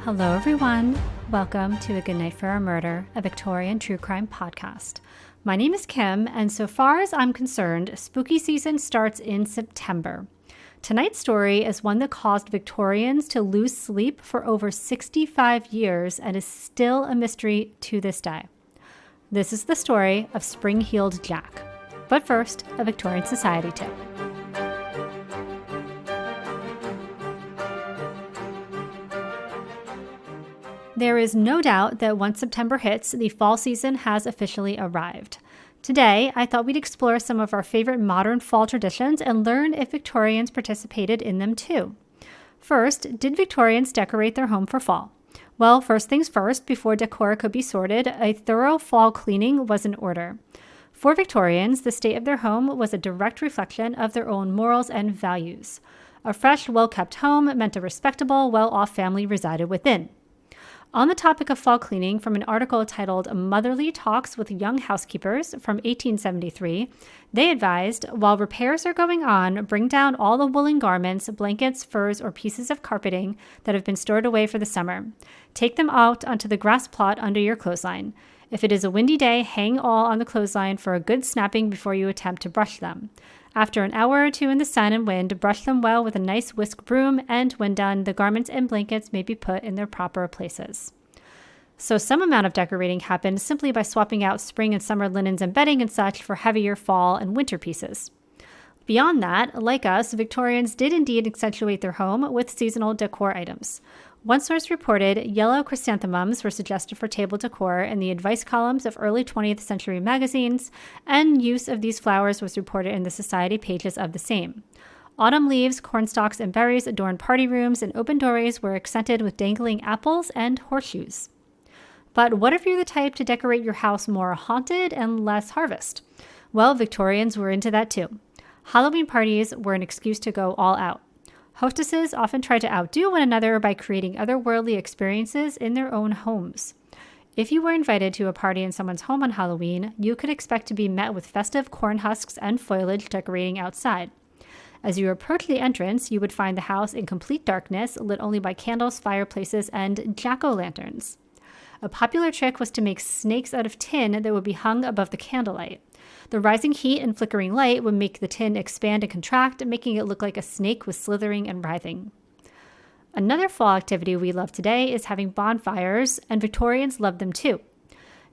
Hello, everyone. Welcome to A Good Night for a Murder, a Victorian true crime podcast. My name is Kim, and so far as I'm concerned, spooky season starts in September. Tonight's story is one that caused Victorians to lose sleep for over 65 years and is still a mystery to this day. This is the story of Spring-Heeled Jack. But first, a Victorian society tip. There is no doubt that once September hits, the fall season has officially arrived. Today, I thought we'd explore some of our favorite modern fall traditions and learn if Victorians participated in them too. First, did Victorians decorate their home for fall? Well, first things first, before decor could be sorted, a thorough fall cleaning was in order. For Victorians, the state of their home was a direct reflection of their own morals and values. A fresh, well-kept home meant a respectable, well-off family resided within. On the topic of fall cleaning, from an article titled Motherly Talks with Young Housekeepers from 1873, they advised, while repairs are going on, bring down all the woolen garments, blankets, furs, or pieces of carpeting that have been stored away for the summer. Take them out onto the grass plot under your clothesline. If it is a windy day, hang all on the clothesline for a good snapping before you attempt to brush them. After an hour or two in the sun and wind, brush them well with a nice whisk broom, and when done, the garments and blankets may be put in their proper places. So some amount of decorating happened simply by swapping out spring and summer linens and bedding and such for heavier fall and winter pieces. Beyond that, like us, Victorians did indeed accentuate their home with seasonal decor items. One source reported yellow chrysanthemums were suggested for table decor in the advice columns of early 20th century magazines, and use of these flowers was reported in the society pages of the same. Autumn leaves, cornstalks, and berries adorned party rooms, and open doorways were accented with dangling apples and horseshoes. But what if you're the type to decorate your house more haunted and less harvest? Well, Victorians were into that too. Halloween parties were an excuse to go all out. Hostesses often tried to outdo one another by creating otherworldly experiences in their own homes. If you were invited to a party in someone's home on Halloween, you could expect to be met with festive corn husks and foliage decorating outside. As you approach the entrance, you would find the house in complete darkness, lit only by candles, fireplaces, and jack-o'-lanterns. A popular trick was to make snakes out of tin that would be hung above the candlelight. The rising heat and flickering light would make the tin expand and contract, making it look like a snake was slithering and writhing. Another fall activity we love today is having bonfires, and Victorians loved them too.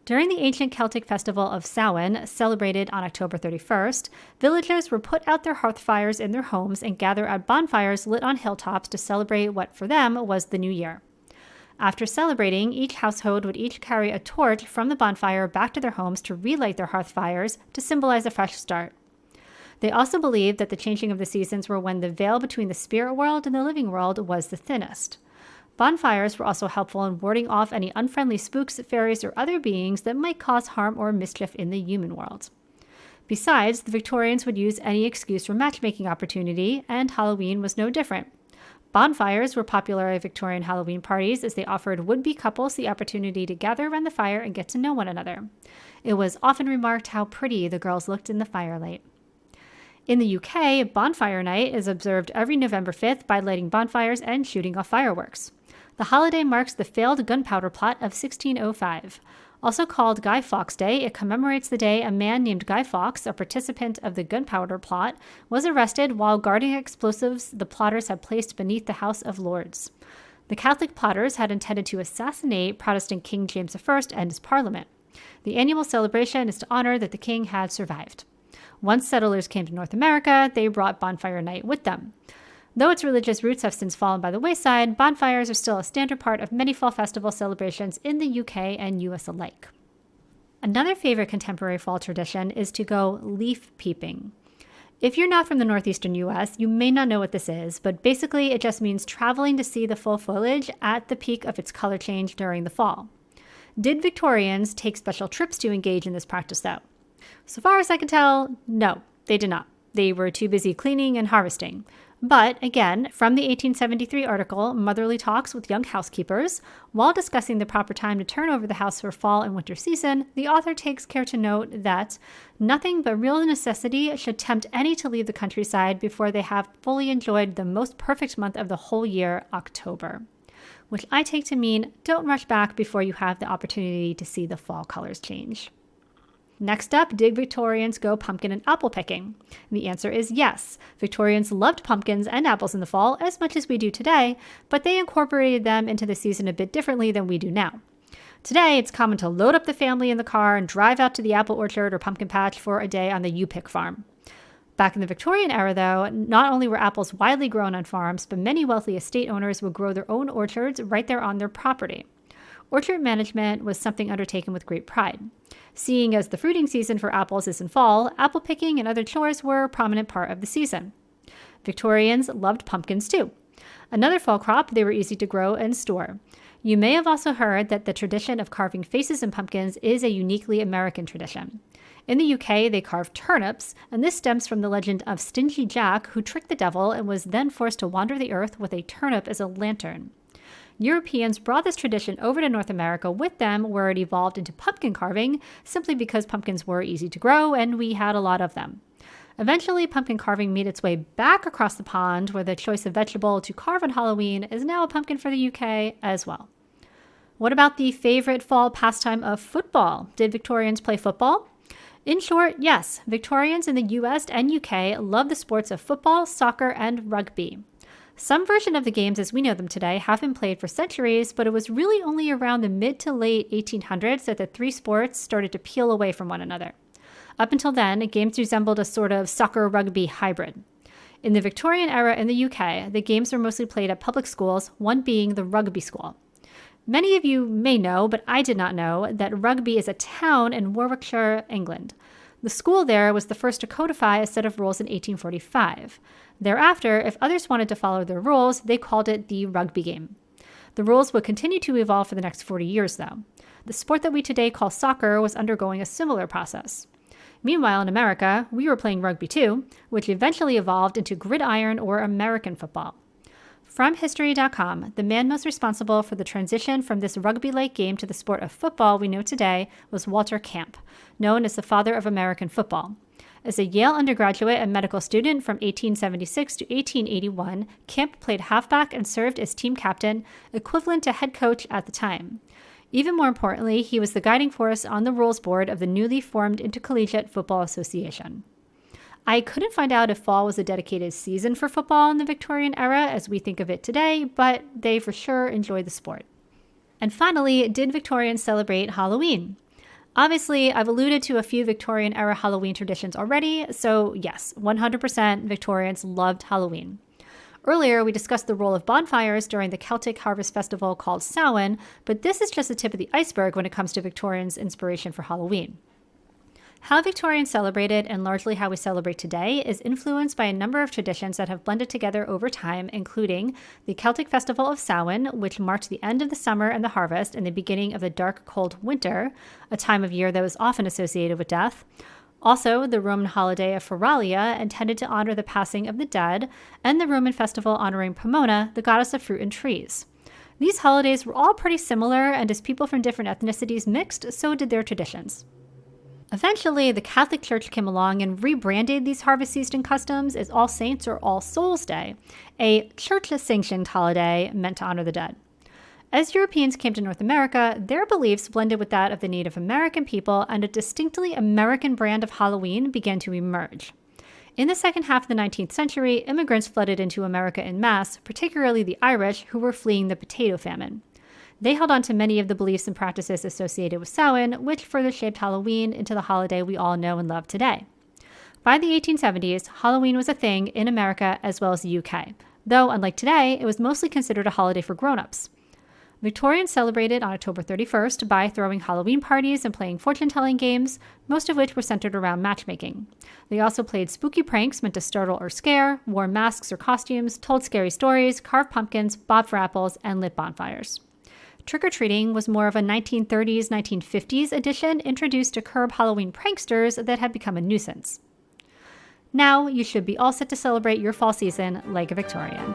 During the ancient Celtic festival of Samhain, celebrated on October 31st, villagers would put out their hearth fires in their homes and gather at bonfires lit on hilltops to celebrate what for them was the new year. After celebrating, each household would each carry a torch from the bonfire back to their homes to relight their hearth fires to symbolize a fresh start. They also believed that the changing of the seasons were when the veil between the spirit world and the living world was the thinnest. Bonfires were also helpful in warding off any unfriendly spooks, fairies, or other beings that might cause harm or mischief in the human world. Besides, the Victorians would use any excuse for matchmaking opportunity, and Halloween was no different. Bonfires were popular at Victorian Halloween parties as they offered would-be couples the opportunity to gather around the fire and get to know one another. It was often remarked how pretty the girls looked in the firelight. In the UK, Bonfire Night is observed every November 5th by lighting bonfires and shooting off fireworks. The holiday marks the failed gunpowder plot of 1605. Also called Guy Fawkes Day, it commemorates the day a man named Guy Fawkes, a participant of the gunpowder plot, was arrested while guarding explosives the plotters had placed beneath the House of Lords. The Catholic plotters had intended to assassinate Protestant King James I and his parliament. The annual celebration is to honor that the king had survived. Once settlers came to North America, they brought Bonfire Night with them. Though its religious roots have since fallen by the wayside, bonfires are still a standard part of many fall festival celebrations in the UK and US alike. Another favorite contemporary fall tradition is to go leaf peeping. If you're not from the northeastern US, you may not know what this is, but basically it just means traveling to see the full foliage at the peak of its color change during the fall. Did Victorians take special trips to engage in this practice though? So far as I can tell, no, they did not. They were too busy cleaning and harvesting. But again, from the 1873 article, Motherly Talks with Young Housekeepers, while discussing the proper time to turn over the house for fall and winter season, the author takes care to note that nothing but real necessity should tempt any to leave the countryside before they have fully enjoyed the most perfect month of the whole year, October. which I take to mean don't rush back before you have the opportunity to see the fall colors change. Next up, did Victorians go pumpkin and apple picking? The answer is yes. Victorians loved pumpkins and apples in the fall as much as we do today, but they incorporated them into the season a bit differently than we do now. Today, it's common to load up the family in the car and drive out to the apple orchard or pumpkin patch for a day on the U-Pick farm. Back in the Victorian era, though, not only were apples widely grown on farms, but many wealthy estate owners would grow their own orchards right there on their property. Orchard management was something undertaken with great pride. Seeing as the fruiting season for apples is in fall, apple picking and other chores were a prominent part of the season. Victorians loved pumpkins too. Another fall crop they were easy to grow and store. You may have also heard that the tradition of carving faces in pumpkins is a uniquely American tradition. In the UK, they carved turnips, and this stems from the legend of Stingy Jack, who tricked the devil and was then forced to wander the earth with a turnip as a lantern. Europeans brought this tradition over to North America with them, where it evolved into pumpkin carving, simply because pumpkins were easy to grow and we had a lot of them. Eventually, pumpkin carving made its way back across the pond, where the choice of vegetable to carve on Halloween is now a pumpkin for the UK as well. What about the favorite fall pastime of football? Did Victorians play football? In short, yes. Victorians in the US and UK love the sports of football, soccer, and rugby. Some version of the games as we know them today have been played for centuries, but it was really only around the mid to late 1800s that the three sports started to peel away from one another. Up until then, games resembled a sort of soccer-rugby hybrid. In the Victorian era in the UK, the games were mostly played at public schools, one being the Rugby School. Many of you may know, but I did not know, that Rugby is a town in Warwickshire, England. The school there was the first to codify a set of rules in 1845. Thereafter, if others wanted to follow their rules, they called it the rugby game. The rules would continue to evolve for the next 40 years, though. The sport that we today call soccer was undergoing a similar process. Meanwhile, in America, we were playing rugby too, which eventually evolved into gridiron or American football. From History.com, the man most responsible for the transition from this rugby-like game to the sport of football we know today was Walter Camp, known as the father of American football. As a Yale undergraduate and medical student from 1876 to 1881, Camp played halfback and served as team captain, equivalent to head coach at the time. Even more importantly, he was the guiding force on the rules board of the newly formed Intercollegiate Football Association. I couldn't find out if fall was a dedicated season for football in the Victorian era as we think of it today, but they for sure enjoyed the sport. And finally, did Victorians celebrate Halloween? Obviously, I've alluded to a few Victorian-era Halloween traditions already, so yes, 100% Victorians loved Halloween. Earlier, we discussed the role of bonfires during the Celtic harvest festival called Samhain, but this is just the tip of the iceberg when it comes to Victorians' inspiration for Halloween. How Victorians celebrated, and largely how we celebrate today, is influenced by a number of traditions that have blended together over time, including the Celtic festival of Samhain, which marked the end of the summer and the harvest and the beginning of the dark, cold winter, a time of year that was often associated with death. Also, the Roman holiday of Feralia, intended to honor the passing of the dead, and the Roman festival honoring Pomona, the goddess of fruit and trees. These holidays were all pretty similar, and as people from different ethnicities mixed, so did their traditions. Eventually, the Catholic Church came along and rebranded these harvest season customs as All Saints or All Souls Day, a church-sanctioned holiday meant to honor the dead. As Europeans came to North America, their beliefs blended with that of the Native American people, and a distinctly American brand of Halloween began to emerge. In the second half of the 19th century, immigrants flooded into America en masse, particularly the Irish, who were fleeing the potato famine. They held on to many of the beliefs and practices associated with Samhain, which further shaped Halloween into the holiday we all know and love today. By the 1870s, Halloween was a thing in America as well as the UK, though unlike today, it was mostly considered a holiday for grown-ups. Victorians celebrated on October 31st by throwing Halloween parties and playing fortune-telling games, most of which were centered around matchmaking. They also played spooky pranks meant to startle or scare, wore masks or costumes, told scary stories, carved pumpkins, bobbed for apples, and lit bonfires. Trick-or-treating was more of a 1930s, 1950s edition introduced to curb Halloween pranksters that had become a nuisance. Now, you should be all set to celebrate your fall season like a Victorian.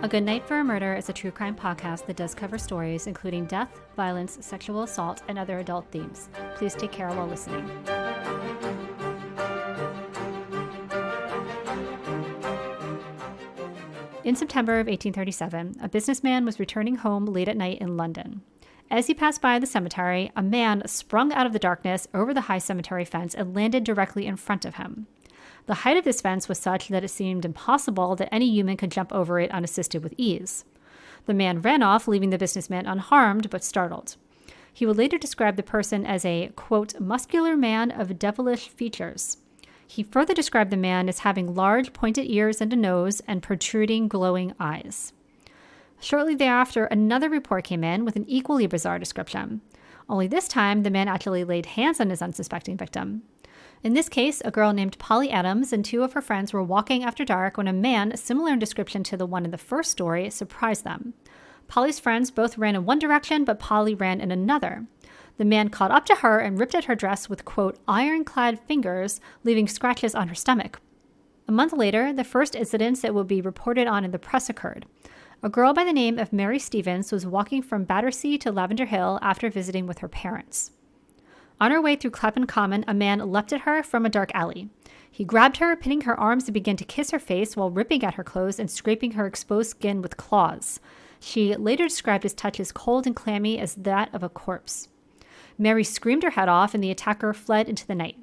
A Good Night for a Murder is a true crime podcast that does cover stories including death, violence, sexual assault, and other adult themes. Please take care while listening. In September of 1837, a businessman was returning home late at night in London. As he passed by the cemetery, a man sprung out of the darkness over the high cemetery fence and landed directly in front of him. The height of this fence was such that it seemed impossible that any human could jump over it unassisted with ease. The man ran off, leaving the businessman unharmed but startled. He would later describe the person as a, quote, muscular man of devilish features. He further described the man as having large pointed ears and a nose and protruding glowing eyes. Shortly thereafter, another report came in with an equally bizarre description. Only this time, the man actually laid hands on his unsuspecting victim. In this case, a girl named Polly Adams and two of her friends were walking after dark when a man, similar in description to the one in the first story, surprised them. Polly's friends both ran in one direction, but Polly ran in another. The man caught up to her and ripped at her dress with, quote, ironclad fingers, leaving scratches on her stomach. A month later, the first incidents that would be reported on in the press occurred. A girl by the name of Mary Stevens was walking from Battersea to Lavender Hill after visiting with her parents. On her way through Clapham Common, a man leapt at her from a dark alley. He grabbed her, pinning her arms, and began to kiss her face while ripping at her clothes and scraping her exposed skin with claws. She later described his touch as cold and clammy as that of a corpse. Mary screamed her head off, and the attacker fled into the night.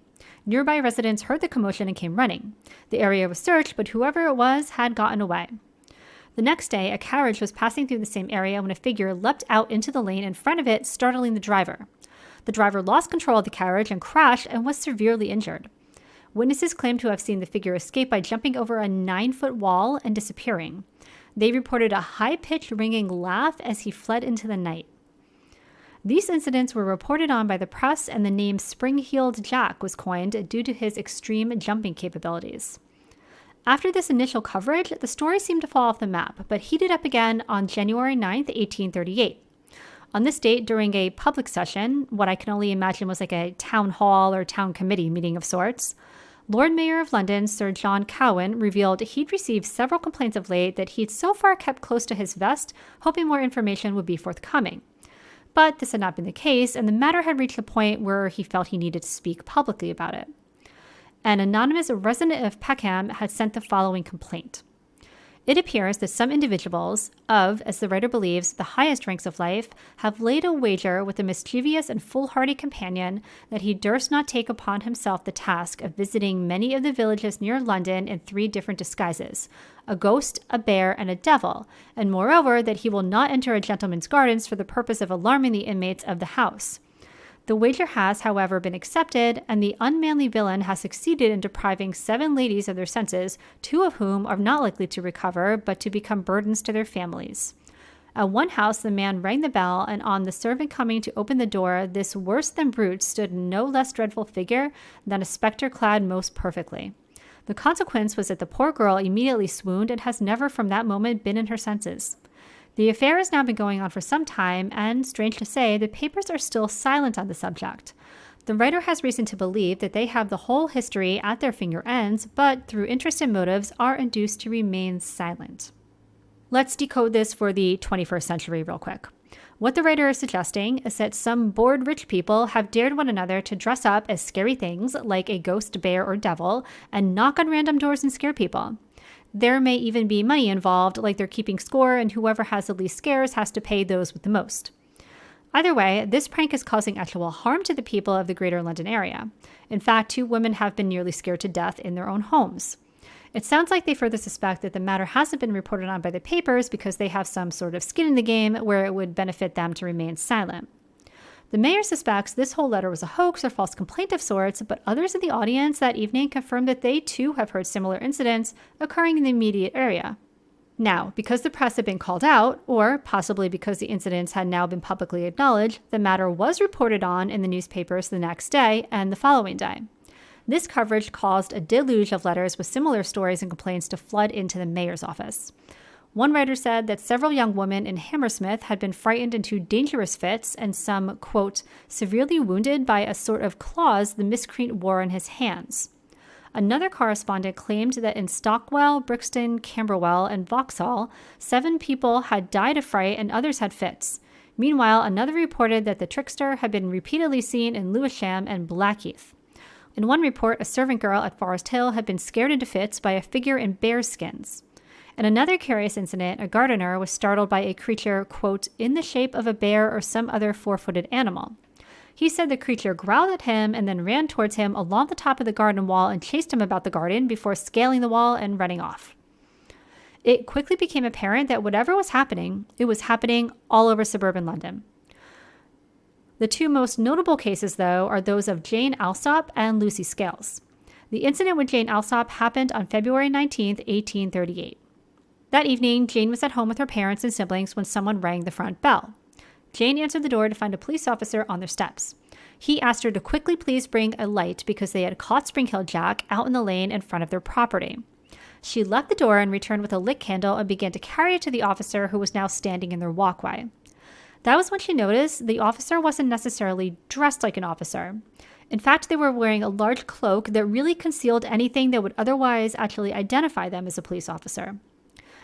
Nearby residents heard the commotion and came running. The area was searched, but whoever it was had gotten away. The next day, a carriage was passing through the same area when a figure leapt out into the lane in front of it, startling the driver. The driver lost control of the carriage and crashed and was severely injured. Witnesses claimed to have seen the figure escape by jumping over a 9-foot wall and disappearing. They reported a high-pitched ringing laugh as he fled into the night. These incidents were reported on by the press, and the name Spring-Heeled Jack was coined due to his extreme jumping capabilities. After this initial coverage, the story seemed to fall off the map, but heated up again on January 9, 1838. On this date, during a public session, what I can only imagine was like a town hall or town committee meeting of sorts, Lord Mayor of London, Sir John Cowan, revealed he'd received several complaints of late that he'd so far kept close to his vest, hoping more information would be forthcoming. But this had not been the case, and the matter had reached the point where he felt he needed to speak publicly about it. An anonymous resident of Peckham had sent the following complaint. It appears that some individuals of, as the writer believes, the highest ranks of life, have laid a wager with a mischievous and foolhardy companion that he durst not take upon himself the task of visiting many of the villages near London in 3 different disguises, a ghost, a bear, and a devil, and moreover that he will not enter a gentleman's gardens for the purpose of alarming the inmates of the house. The wager has, however, been accepted, and the unmanly villain has succeeded in depriving 7 ladies of their senses, 2 of whom are not likely to recover, but to become burdens to their families. At one house, the man rang the bell, and on the servant coming to open the door, this worse-than-brute stood no less dreadful figure than a spectre clad most perfectly. The consequence was that the poor girl immediately swooned and has never from that moment been in her senses. The affair has now been going on for some time, and, strange to say, the papers are still silent on the subject. The writer has reason to believe that they have the whole history at their finger ends, but through interested motives are induced to remain silent. Let's decode this for the 21st century real quick. What the writer is suggesting is that some bored rich people have dared one another to dress up as scary things like a ghost, bear, or devil and knock on random doors and scare people. There may even be money involved, like they're keeping score, and whoever has the least scares has to pay those with the most. Either way, this prank is causing actual harm to the people of the greater London area. In fact, 2 women have been nearly scared to death in their own homes. It sounds like they further suspect that the matter hasn't been reported on by the papers because they have some sort of skin in the game where it would benefit them to remain silent. The mayor suspects this whole letter was a hoax or false complaint of sorts, but others in the audience that evening confirmed that they too have heard similar incidents occurring in the immediate area. Now, because the press had been called out, or possibly because the incidents had now been publicly acknowledged, the matter was reported on in the newspapers the next day and the following day. This coverage caused a deluge of letters with similar stories and complaints to flood into the mayor's office. One writer said that several young women in Hammersmith had been frightened into dangerous fits and some, quote, severely wounded by a sort of claws the miscreant wore on his hands. Another correspondent claimed that in Stockwell, Brixton, Camberwell, and Vauxhall, 7 people had died of fright and others had fits. Meanwhile, another reported that the trickster had been repeatedly seen in Lewisham and Blackheath. In one report, a servant girl at Forest Hill had been scared into fits by a figure in bear skins. In another curious incident, a gardener was startled by a creature, quote, in the shape of a bear or some other four-footed animal. He said the creature growled at him and then ran towards him along the top of the garden wall and chased him about the garden before scaling the wall and running off. It quickly became apparent that whatever was happening, it was happening all over suburban London. The two most notable cases, though, are those of Jane Alsop and Lucy Scales. The incident with Jane Alsop happened on February 19, 1838. That evening, Jane was at home with her parents and siblings when someone rang the front bell. Jane answered the door to find a police officer on their steps. He asked her to quickly please bring a light because they had caught Spring Hill Jack out in the lane in front of their property. She left the door and returned with a lit candle and began to carry it to the officer who was now standing in their walkway. That was when she noticed the officer wasn't necessarily dressed like an officer. In fact, they were wearing a large cloak that really concealed anything that would otherwise actually identify them as a police officer.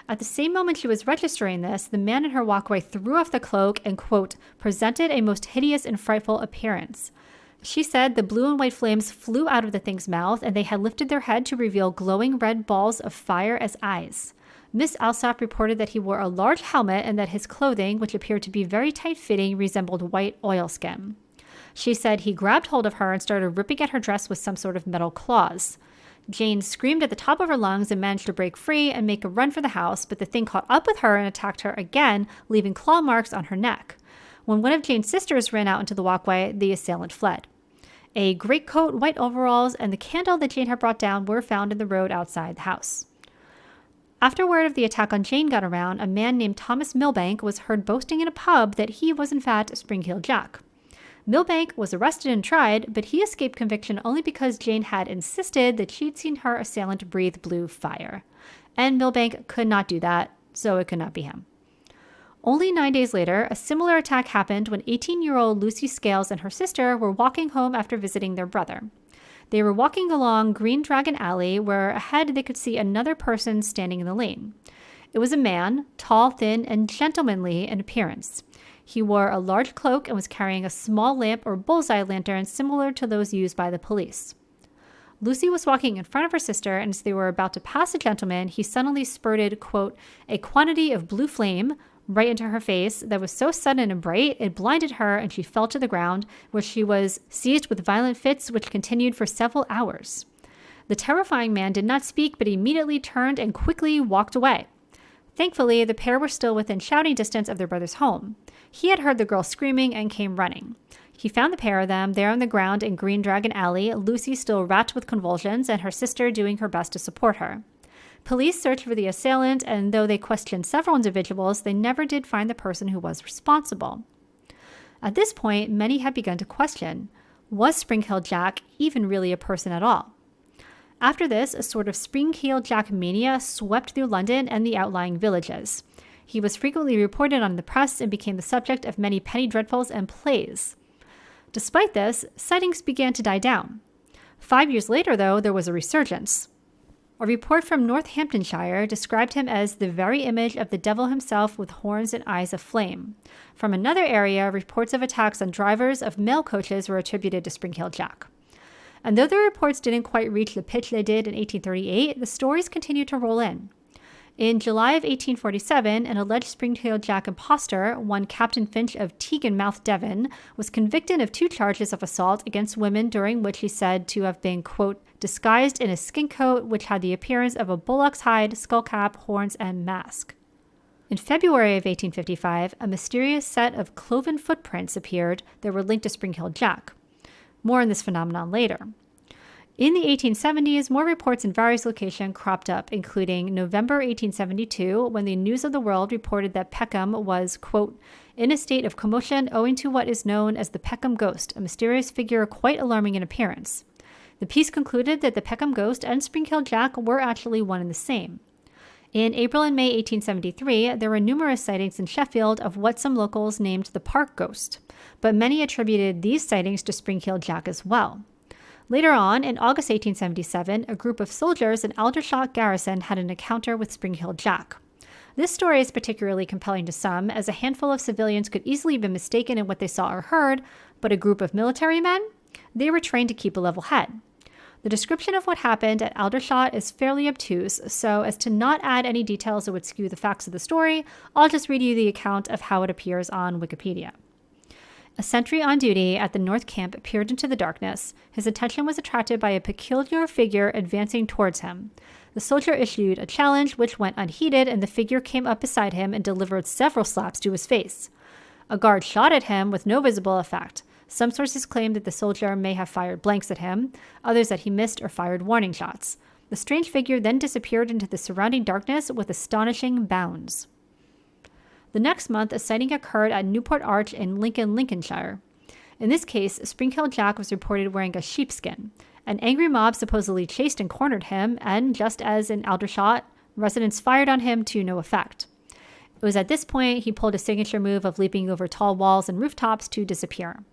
At the same moment she was registering this, the man in her walkway threw off the cloak and, quote, presented a most hideous and frightful appearance. She said the blue and white flames flew out of the thing's mouth and they had lifted their head to reveal glowing red balls of fire as eyes. Miss Alsop reported that he wore a large helmet and that his clothing, which appeared to be very tight-fitting, resembled white oilskin. She said he grabbed hold of her and started ripping at her dress with some sort of metal claws. Jane screamed at the top of her lungs and managed to break free and make a run for the house, but the thing caught up with her and attacked her again, leaving claw marks on her neck. When one of Jane's sisters ran out into the walkway, the assailant fled. A greatcoat, white overalls, and the candle that Jane had brought down were found in the road outside the house. After word of the attack on Jane got around, a man named Thomas Milbank was heard boasting in a pub that he was in fact Spring Hill Jack. Milbank was arrested and tried, but he escaped conviction only because Jane had insisted that she'd seen her assailant breathe blue fire. And Milbank could not do that, so it could not be him. Only 9 days later, a similar attack happened when 18-year-old Lucy Scales and her sister were walking home after visiting their brother. They were walking along Green Dragon Alley, where ahead they could see another person standing in the lane. It was a man, tall, thin, and gentlemanly in appearance. He wore a large cloak and was carrying a small lamp or bullseye lantern similar to those used by the police. Lucy was walking in front of her sister, and as they were about to pass a gentleman, he suddenly spurted, quote, a quantity of blue flame right into her face that was so sudden and bright it blinded her and she fell to the ground, where she was seized with violent fits which continued for several hours. The terrifying man did not speak, but immediately turned and quickly walked away. Thankfully, the pair were still within shouting distance of their brother's home. He had heard the girl screaming and came running. He found the pair of them there on the ground in Green Dragon Alley, Lucy still racked with convulsions and her sister doing her best to support her. Police searched for the assailant, and though they questioned several individuals, they never did find the person who was responsible. At this point, many had begun to question, was Spring Hill Jack even really a person at all? After this, a sort of Spring Hill Jack mania swept through London and the outlying villages. He was frequently reported on in the press and became the subject of many penny dreadfuls and plays. Despite this, sightings began to die down. 5 years later, though, there was a resurgence. A report from Northamptonshire described him as the very image of the devil himself with horns and eyes of flame. From another area, reports of attacks on drivers of mail coaches were attributed to Spring Hill Jack. And though the reports didn't quite reach the pitch they did in 1838, the stories continued to roll in. In July of 1847, an alleged Spring Hill Jack impostor, one Captain Finch of Teaganmouth, Devon, was convicted of 2 charges of assault against women during which he said to have been, quote, disguised in a skin coat which had the appearance of a bullock's hide, skullcap, horns, and mask. In February of 1855, a mysterious set of cloven footprints appeared that were linked to Spring Hill Jack. More on this phenomenon later. In the 1870s, more reports in various locations cropped up, including November 1872, when the News of the World reported that Peckham was, quote, in a state of commotion owing to what is known as the Peckham ghost, a mysterious figure quite alarming in appearance. The piece concluded that the Peckham ghost and Spring Hill Jack were actually one and the same. In April and May 1873, there were numerous sightings in Sheffield of what some locals named the Park Ghost, but many attributed these sightings to Spring Hill Jack as well. Later on, in August 1877, a group of soldiers in Aldershot Garrison had an encounter with Spring Hill Jack. This story is particularly compelling to some, as a handful of civilians could easily be mistaken in what they saw or heard, but a group of military men? They were trained to keep a level head. The description of what happened at Aldershot is fairly obtuse, so as to not add any details that would skew the facts of the story, I'll just read you the account of how it appears on Wikipedia. A sentry on duty at the North Camp peered into the darkness. His attention was attracted by a peculiar figure advancing towards him. The soldier issued a challenge, which went unheeded, and the figure came up beside him and delivered several slaps to his face. A guard shot at him with no visible effect. Some sources claim that the soldier may have fired blanks at him, others that he missed or fired warning shots. The strange figure then disappeared into the surrounding darkness with astonishing bounds. The next month, a sighting occurred at Newport Arch in Lincoln, Lincolnshire. In this case, Spring-Hill Jack was reported wearing a sheepskin. An angry mob supposedly chased and cornered him, and just as in Aldershot, residents fired on him to no effect. It was at this point he pulled a signature move of leaping over tall walls and rooftops to disappear.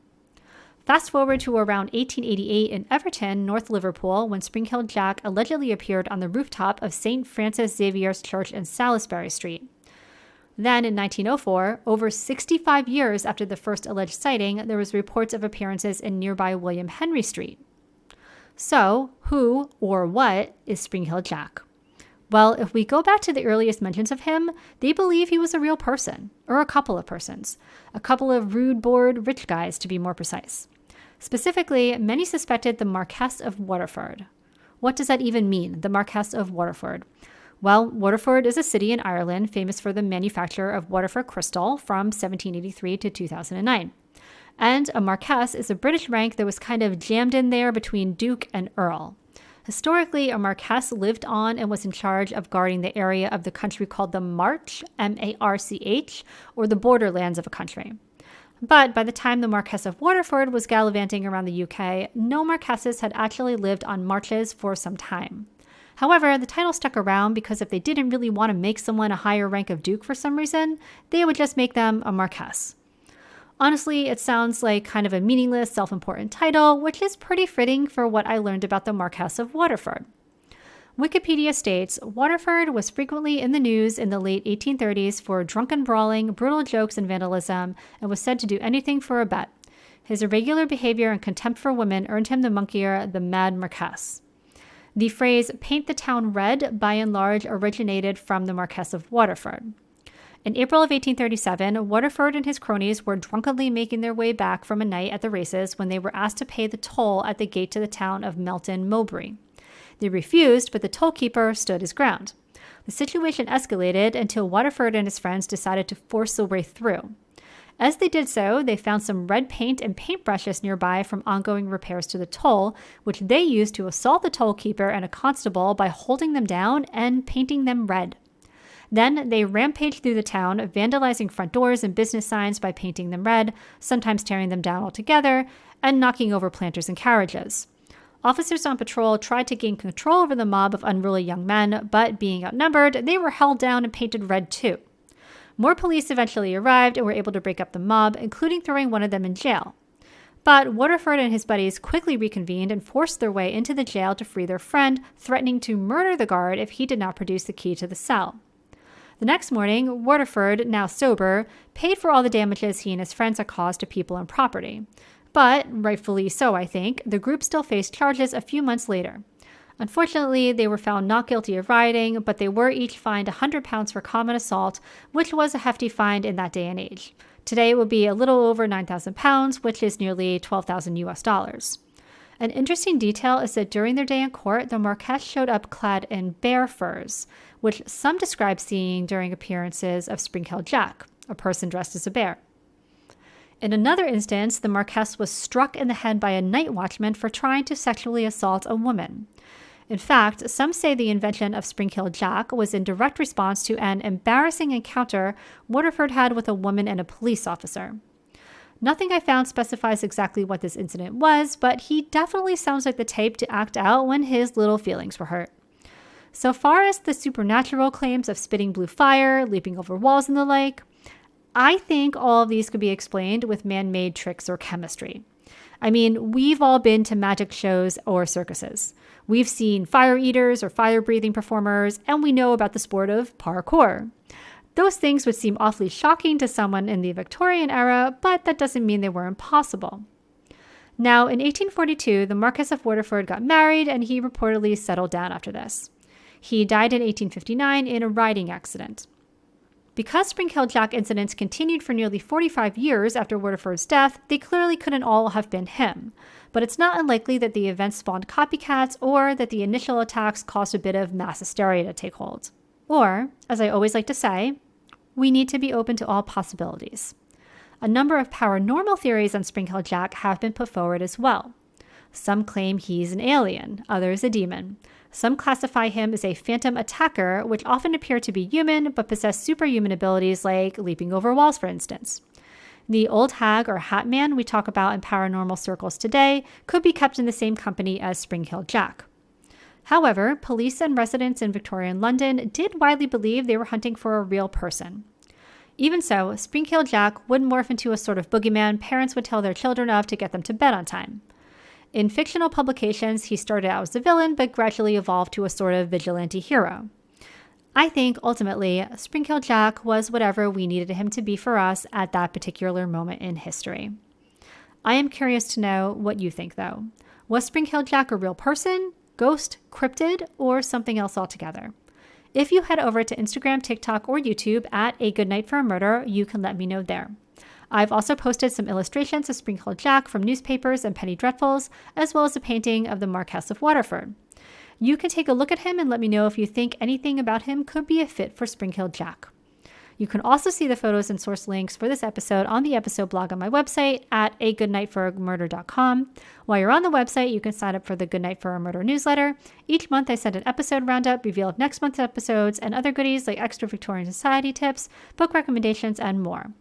Fast forward to around 1888 in Everton, North Liverpool, when Spring-Hill Jack allegedly appeared on the rooftop of St. Francis Xavier's Church in Salisbury Street. Then, in 1904, over 65 years after the first alleged sighting, there was reports of appearances in nearby William Henry Street. So, who or what is Spring-Hill Jack? Well, if we go back to the earliest mentions of him, they believe he was a real person, or a couple of persons. A couple of rude, bored, rich guys, to be more precise. Specifically, many suspected the Marquess of Waterford. What does that even mean, the Marquess of Waterford? Well, Waterford is a city in Ireland famous for the manufacture of Waterford crystal from 1783 to 2009. And a Marquess is a British rank that was kind of jammed in there between Duke and Earl. Historically, a Marquess lived on and was in charge of guarding the area of the country called the March, M-A-R-C-H, or the borderlands of a country. But by the time the Marquess of Waterford was gallivanting around the UK, no Marquesses had actually lived on marches for some time. However, the title stuck around because if they didn't really want to make someone a higher rank of Duke for some reason, they would just make them a Marquess. Honestly, it sounds like kind of a meaningless, self-important title, which is pretty fitting for what I learned about the Marquess of Waterford. Wikipedia states, Waterford was frequently in the news in the late 1830s for drunken brawling, brutal jokes, and vandalism, and was said to do anything for a bet. His irregular behavior and contempt for women earned him the monkeyer, the Mad Marquess. The phrase, paint the town red, by and large originated from the Marquess of Waterford. In April of 1837, Waterford and his cronies were drunkenly making their way back from a night at the races when they were asked to pay the toll at the gate to the town of Melton Mowbray. They refused, but the tollkeeper stood his ground. The situation escalated until Waterford and his friends decided to force their way through. As they did so, they found some red paint and paintbrushes nearby from ongoing repairs to the toll, which they used to assault the tollkeeper and a constable by holding them down and painting them red. Then they rampaged through the town, vandalizing front doors and business signs by painting them red, sometimes tearing them down altogether, and knocking over planters and carriages. Officers on patrol tried to gain control over the mob of unruly young men, but being outnumbered, they were held down and painted red too. More police eventually arrived and were able to break up the mob, including throwing one of them in jail. But Waterford and his buddies quickly reconvened and forced their way into the jail to free their friend, threatening to murder the guard if he did not produce the key to the cell. The next morning, Waterford, now sober, paid for all the damages he and his friends had caused to people and property. But, rightfully so I think, the group still faced charges a few months later. Unfortunately, they were found not guilty of rioting, but they were each fined £100 for common assault, which was a hefty fine in that day and age. Today it would be a little over £9,000, which is nearly $12,000. An interesting detail is that during their day in court, the Marquess showed up clad in bear furs, which some describe seeing during appearances of Spring-Hill Jack, a person dressed as a bear. In another instance, the Marquess was struck in the head by a night watchman for trying to sexually assault a woman. In fact, some say the invention of Spring-Hill Jack was in direct response to an embarrassing encounter Waterford had with a woman and a police officer. Nothing I found specifies exactly what this incident was, but he definitely sounds like the type to act out when his little feelings were hurt. So far as the supernatural claims of spitting blue fire, leaping over walls, and the like, I think all of these could be explained with man-made tricks or chemistry. I mean, we've all been to magic shows or circuses. We've seen fire eaters or fire-breathing performers, and we know about the sport of parkour. Those things would seem awfully shocking to someone in the Victorian era, but that doesn't mean they were impossible. Now, in 1842, the Marquess of Waterford got married and he reportedly settled down after this. He died in 1859 in a riding accident. Because Spring-Heeled Jack incidents continued for nearly 45 years after Waterford's death, they clearly couldn't all have been him. But it's not unlikely that the events spawned copycats or that the initial attacks caused a bit of mass hysteria to take hold. Or, as I always like to say, we need to be open to all possibilities. A number of paranormal theories on Spring-Heeled Jack have been put forward as well. Some claim he's an alien, others a demon. Some classify him as a phantom attacker, which often appear to be human but possess superhuman abilities like leaping over walls, for instance. The old hag or hat man we talk about in paranormal circles today could be kept in the same company as Spring-Heeled Jack. However, police and residents in Victorian London did widely believe they were hunting for a real person. Even so, Spring-Heeled Jack wouldn't morph into a sort of boogeyman parents would tell their children of to get them to bed on time. In fictional publications, he started out as a villain, but gradually evolved to a sort of vigilante hero. I think, ultimately, Spring-Heeled Jack was whatever we needed him to be for us at that particular moment in history. I am curious to know what you think, though. Was Spring-Heeled Jack a real person, ghost, cryptid, or something else altogether? If you head over to Instagram, TikTok, or YouTube at A Good Night for a Murder, you can let me know there. I've also posted some illustrations of Spring-Heeled Jack from newspapers and penny dreadfuls, as well as a painting of the Marquess of Waterford. You can take a look at him and let me know if you think anything about him could be a fit for Spring-Heeled Jack. You can also see the photos and source links for this episode on the episode blog on my website at agoodnightforamurder.com. While you're on the website, you can sign up for the Good Night for a Murder newsletter. Each month I send an episode roundup, reveal of next month's episodes, and other goodies like extra Victorian society tips, book recommendations, and more.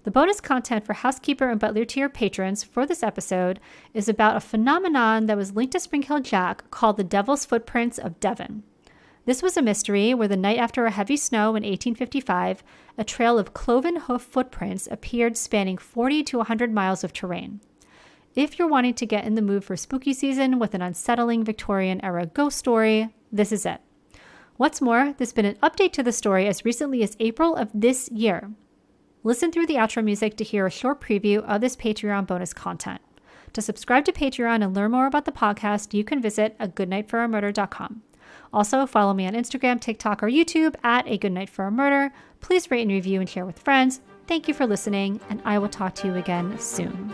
The bonus content for housekeeper and butler tier patrons for this episode is about a phenomenon that was linked to Spring-Heeled Jack called the Devil's Footprints of Devon. This was a mystery where the night after a heavy snow in 1855, a trail of cloven hoof footprints appeared spanning 40 to 100 miles of terrain. If you're wanting to get in the mood for spooky season with an unsettling Victorian-era ghost story, this is it. What's more, there's been an update to the story as recently as April of this year. Listen through the outro music to hear a short preview of this Patreon bonus content. To subscribe to Patreon and learn more about the podcast, you can visit agoodnightforamurder.com. Also, follow me on Instagram, TikTok, or YouTube at A Good Night for a Murder. Please rate and review and share with friends. Thank you for listening, and I will talk to you again soon.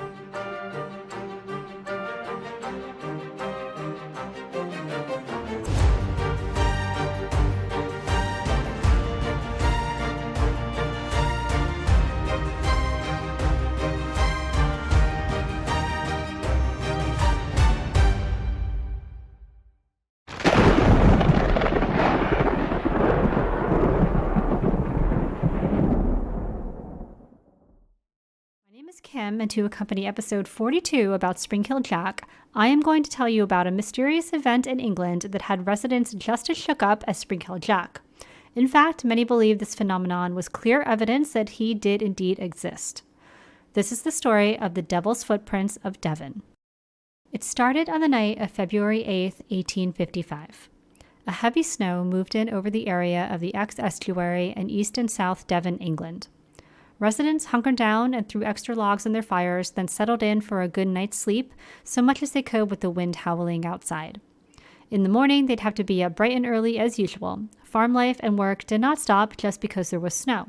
Kim, and to accompany episode 42 about Spring-Heeled Jack, I am going to tell you about a mysterious event in England that had residents just as shook up as Spring-Heeled Jack. In fact, many believe this phenomenon was clear evidence that he did indeed exist. This is the story of the Devil's Footprints of Devon. It started on the night of February 8th, 1855. A heavy snow moved in over the area of the Exe Estuary in East and South Devon, England. Residents hunkered down and threw extra logs in their fires, then settled in for a good night's sleep, so much as they could with the wind howling outside. In the morning, they'd have to be up bright and early as usual. Farm life and work did not stop just because there was snow.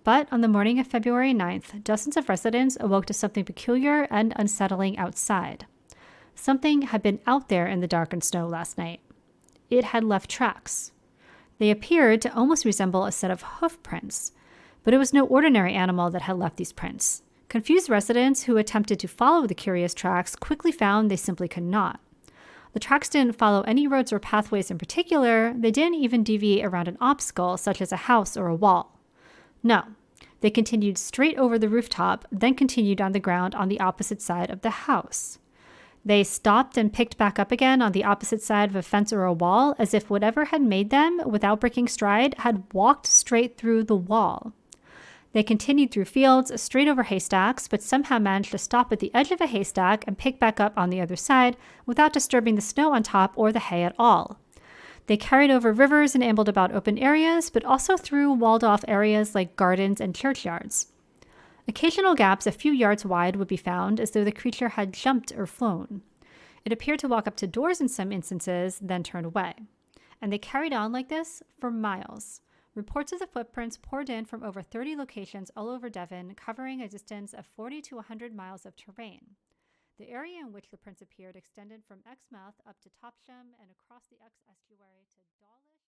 But on the morning of February 9th, dozens of residents awoke to something peculiar and unsettling outside. Something had been out there in the darkened snow last night. It had left tracks. They appeared to almost resemble a set of hoof prints. But it was no ordinary animal that had left these prints. Confused residents who attempted to follow the curious tracks quickly found they simply could not. The tracks didn't follow any roads or pathways in particular. They didn't even deviate around an obstacle, such as a house or a wall. No, they continued straight over the rooftop, then continued on the ground on the opposite side of the house. They stopped and picked back up again on the opposite side of a fence or a wall, as if whatever had made them, without breaking stride, had walked straight through the wall. They continued through fields, straight over haystacks, but somehow managed to stop at the edge of a haystack and pick back up on the other side without disturbing the snow on top or the hay at all. They carried over rivers and ambled about open areas, but also through walled-off areas like gardens and churchyards. Occasional gaps a few yards wide would be found, as though the creature had jumped or flown. It appeared to walk up to doors in some instances, then turn away. And they carried on like this for miles. Reports of the footprints poured in from over 30 locations all over Devon, covering a distance of 40 to 100 miles of terrain. The area in which the prints appeared extended from Exmouth up to Topsham and across the Exe estuary to Dawlish.